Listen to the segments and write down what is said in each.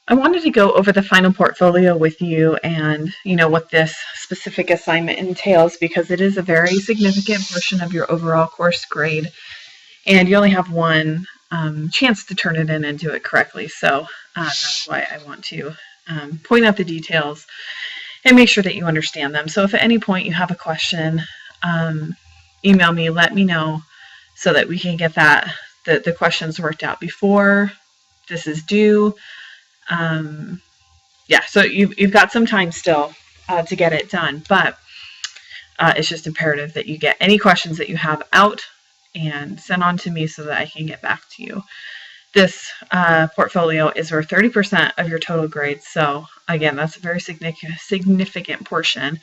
I wanted to go over the final portfolio with you and, what this specific assignment entails because it is a very significant portion of your overall course grade, and you only have one chance to turn it in and do it correctly. So that's why I want to point out the details and make sure that you understand them. So if at any point you have a question, email me, let me know so that we can get the questions worked out before this is due. So you've got some time still to get it done, but it's just imperative that you get any questions that you have out and send on to me so that I can get back to you. This portfolio is for 30% of your total grade, so again, that's a very significant portion.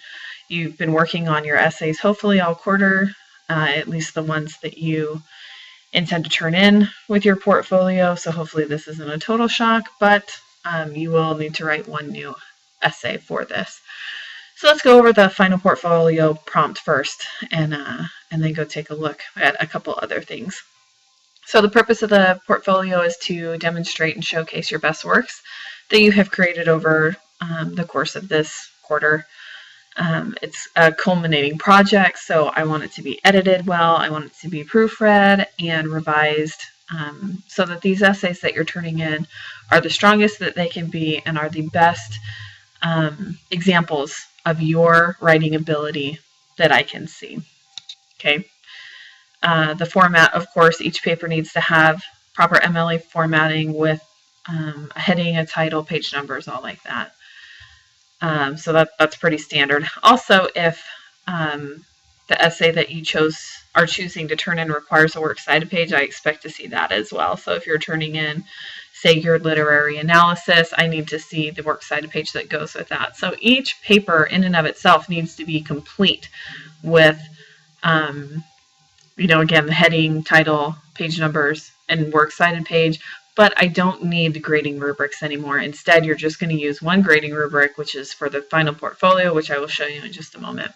You've been working on your essays hopefully all quarter, at least the ones that you intend to turn in with your portfolio, so hopefully this isn't a total shock, but you will need to write one new essay for this. So let's go over the final portfolio prompt first, and then go take a look at a couple other things. So the purpose of the portfolio is to demonstrate and showcase your best works that you have created over the course of this quarter. It's a culminating project, so I want it to be edited well. I want it to be proofread and revised so that these essays that you're turning in are the strongest that they can be and are the best examples of your writing ability that I can see. Okay. The format, of course, each paper needs to have proper MLA formatting with a heading, a title, page numbers, all like that. So that's pretty standard. Also, if the essay that you are choosing to turn in requires a works cited page, I expect to see that as well. So if you're turning in, say, your literary analysis, I need to see the works cited page that goes with that. So each paper in and of itself needs to be complete with, again, the heading, title, page numbers, and works cited page. But I don't need grading rubrics anymore. Instead, you're just going to use one grading rubric, which is for the final portfolio, which I will show you in just a moment.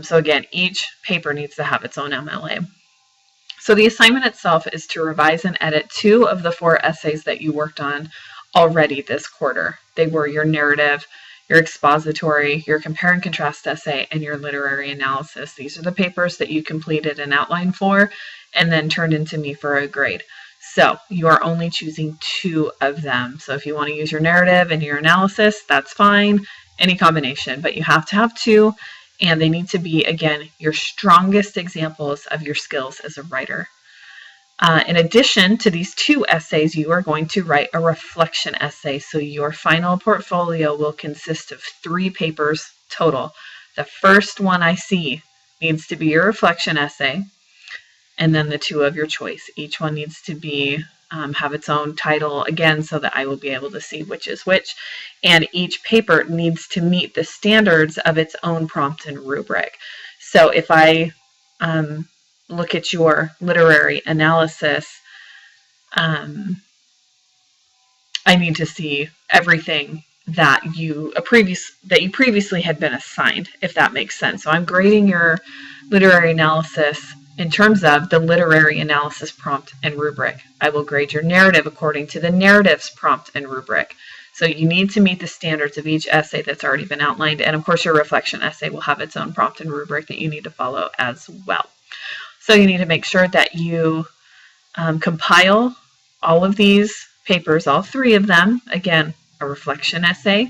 So again, each paper needs to have its own MLA. So the assignment itself is to revise and edit 2 of the 4 essays that you worked on already this quarter. They were your narrative, your expository, your compare and contrast essay, and your literary analysis. These are the papers that you completed an outline for and then turned into me for a grade. So you are only choosing 2 of them. So if you want to use your narrative and your analysis, that's fine, any combination, but you have to have 2, and they need to be, again, your strongest examples of your skills as a writer. In addition to these 2 essays, you are going to write a reflection essay. So your final portfolio will consist of 3 papers total. The first one I see needs to be your reflection essay, and then the 2 of your choice. Each one needs to be have its own title, again, so that I will be able to see which is which. And each paper needs to meet the standards of its own prompt and rubric. So if I look at your literary analysis, I need to see everything that you previously had been assigned, if that makes sense. So I'm grading your literary analysis in terms of the literary analysis prompt and rubric. I will grade your narrative according to the narrative's prompt and rubric. So you need to meet the standards of each essay that's already been outlined. And of course, your reflection essay will have its own prompt and rubric that you need to follow as well. So you need to make sure that you compile all of these papers, all 3 of them, again, a reflection essay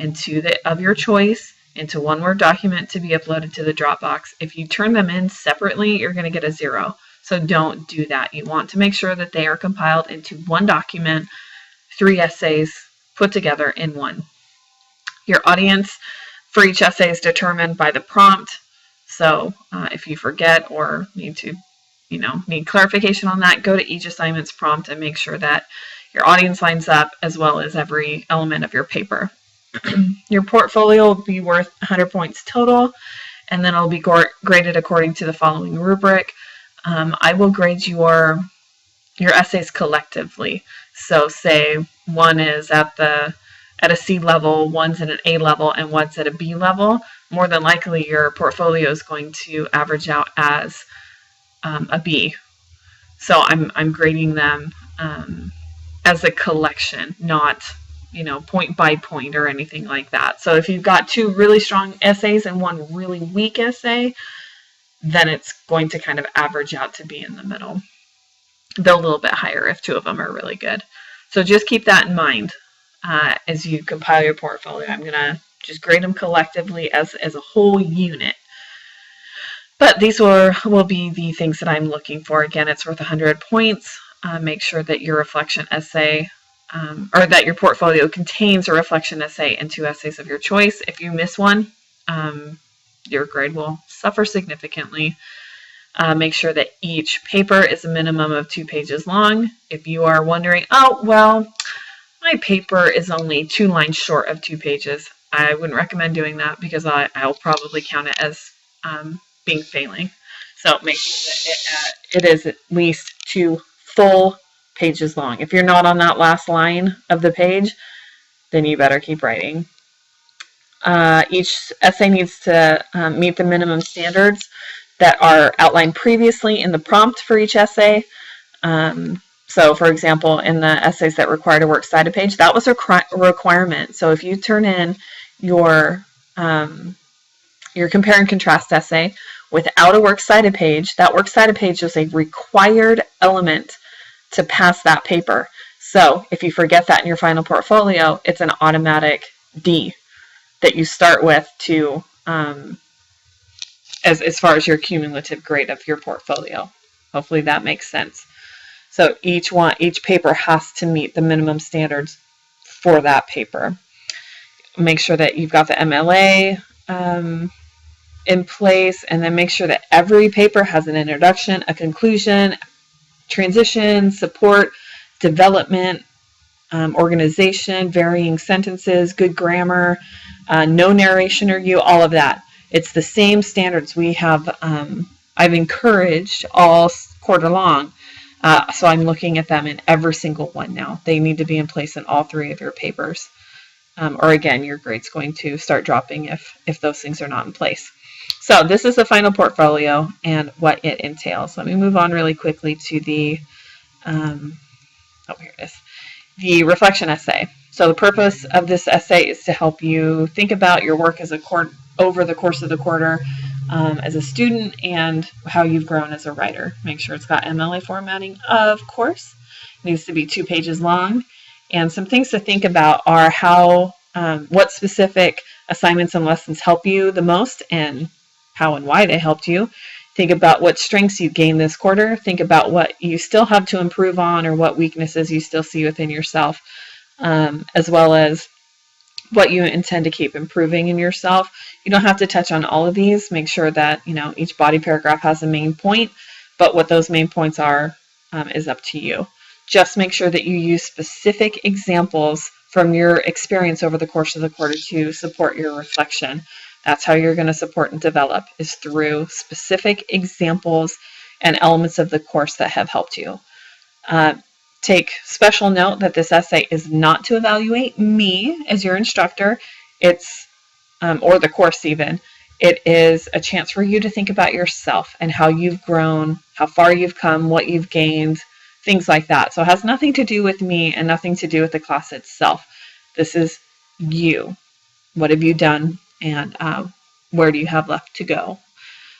and 2 of your choice, into one Word document to be uploaded to the Dropbox. If you turn them in separately, you're going to get a 0. So don't do that. You want to make sure that they are compiled into one document, 3 essays put together in one. Your audience for each essay is determined by the prompt. So if you forget or need clarification on that, go to each assignment's prompt and make sure that your audience lines up as well as every element of your paper. Your portfolio will be worth 100 points total, and then it'll be graded according to the following rubric. I will grade your essays collectively. So say one is at a C level, one's at an A level, and one's at a B level. More than likely, your portfolio is going to average out as a B. So I'm grading them as a collection, not point by point or anything like that. So if you've got 2 really strong essays and 1 really weak essay, then it's going to kind of average out to be in the middle. They're a little bit higher if 2 of them are really good. So just keep that in mind as you compile your portfolio. I'm going to just grade them collectively as a whole unit. But these will be the things that I'm looking for. Again, it's worth 100 points. Make sure that your reflection essay or that your portfolio contains a reflection essay and 2 essays of your choice. If you miss one, your grade will suffer significantly. Make sure that each paper is a minimum of 2 pages long. If you are wondering, oh, well, my paper is only 2 lines short of 2 pages, I wouldn't recommend doing that because I'll probably count it as being failing. So make sure that it is at least 2 full pages long. If you're not on that last line of the page, then you better keep writing. Each essay needs to meet the minimum standards that are outlined previously in the prompt for each essay. So for example, in the essays that required a works cited page, that was a requirement. So if you turn in your compare and contrast essay without a works cited page, that works cited page is a required element to pass that paper. So if you forget that in your final portfolio, it's an automatic D that you start with to as far as your cumulative grade of your portfolio. Hopefully that makes sense. So each paper has to meet the minimum standards for that paper. Make sure that you've got the MLA in place, and then make sure that every paper has an introduction, a conclusion, transition, support, development, organization, varying sentences, good grammar, no narration or review, all of that. It's the same standards we have. I've encouraged all quarter long. So I'm looking at them in every single one now. They need to be in place in all 3 of your papers. Or again, your grade's going to start dropping if those things are not in place. So this is the final portfolio and what it entails. Let me move on really quickly to the, here it is, the reflection essay. So the purpose of this essay is to help you think about your work as over the course of the quarter as a student and how you've grown as a writer. Make sure it's got MLA formatting, of course. It needs to be 2 pages long. And some things to think about are what specific assignments and lessons help you the most and how and why they helped you. Think about what strengths you gained this quarter. Think about what you still have to improve on or what weaknesses you still see within yourself, as well as what you intend to keep improving in yourself. You don't have to touch on all of these. Make sure that each body paragraph has a main point, but what those main points are is up to you. Just make sure that you use specific examples from your experience over the course of the quarter to support your reflection. That's how you're going to support and develop, is through specific examples and elements of the course that have helped you. Take special note that this essay is not to evaluate me as your instructor. It's, or the course even. It is a chance for you to think about yourself and how you've grown, how far you've come, what you've gained, things like that. So it has nothing to do with me and nothing to do with the class itself. This is you. What have you done and where do you have left to go?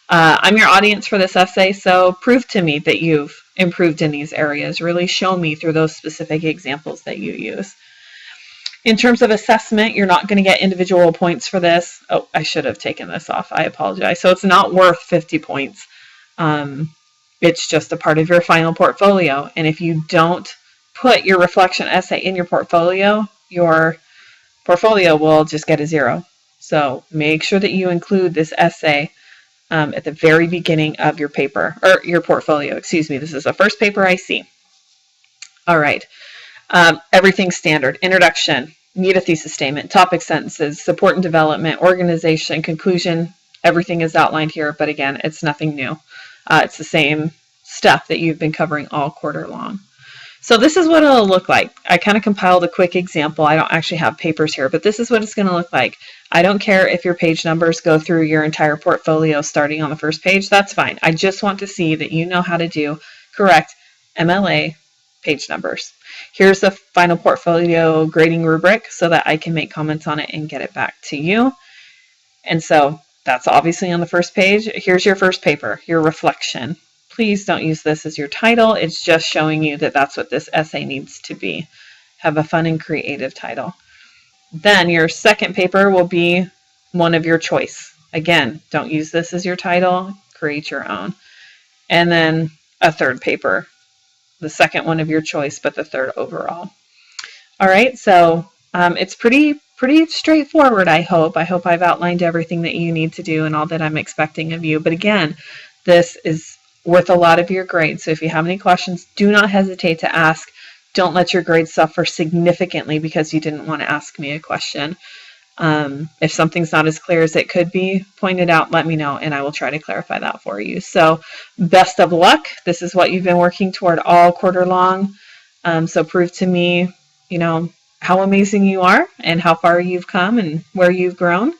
I'm your audience for this essay, so prove to me that you've improved in these areas. Really show me through those specific examples that you use. In terms of assessment, you're not going to get individual points for this. Oh, I should have taken this off. I apologize. So it's not worth 50 points. It's just a part of your final portfolio. And if you don't put your reflection essay in your portfolio will just get a 0. So make sure that you include this essay at the very beginning of your paper, or your portfolio, excuse me. This is the first paper I see. All right. Everything's standard. Introduction, need a thesis statement, topic sentences, support and development, organization, conclusion. Everything is outlined here, but again, it's nothing new. It's the same stuff that you've been covering all quarter long. So this is what it'll look like. I kind of compiled a quick example. I don't actually have papers here, but this is what it's going to look like. I don't care if your page numbers go through your entire portfolio starting on the first page. That's fine. I just want to see that you know how to do correct MLA page numbers. here's the final portfolio grading rubric so that I can make comments on it and get it back to you. And so that's obviously on the first page. Here's your first paper, your reflection. Please don't use this as your title. It's just showing you that that's what this essay needs to be. Have a fun and creative title. Then your second paper will be one of your choice. Again, don't use this as your title. Create your own. And then a third paper. The second one of your choice, but the third overall. All right, so it's pretty straightforward, I hope. I hope I've outlined everything that you need to do and all that I'm expecting of you. But again, this is worth a lot of your grade. So if you have any questions, do not hesitate to ask. Don't let your grade suffer significantly because you didn't want to ask me a question. If something's not as clear as it could be, point it out, let me know, and I will try to clarify that for you. So best of luck. This is what you've been working toward all quarter long. So prove to me, you know, how amazing you are and how far you've come and where you've grown.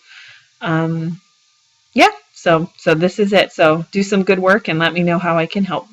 Yeah, so this is it. So do some good work and let me know how I can help.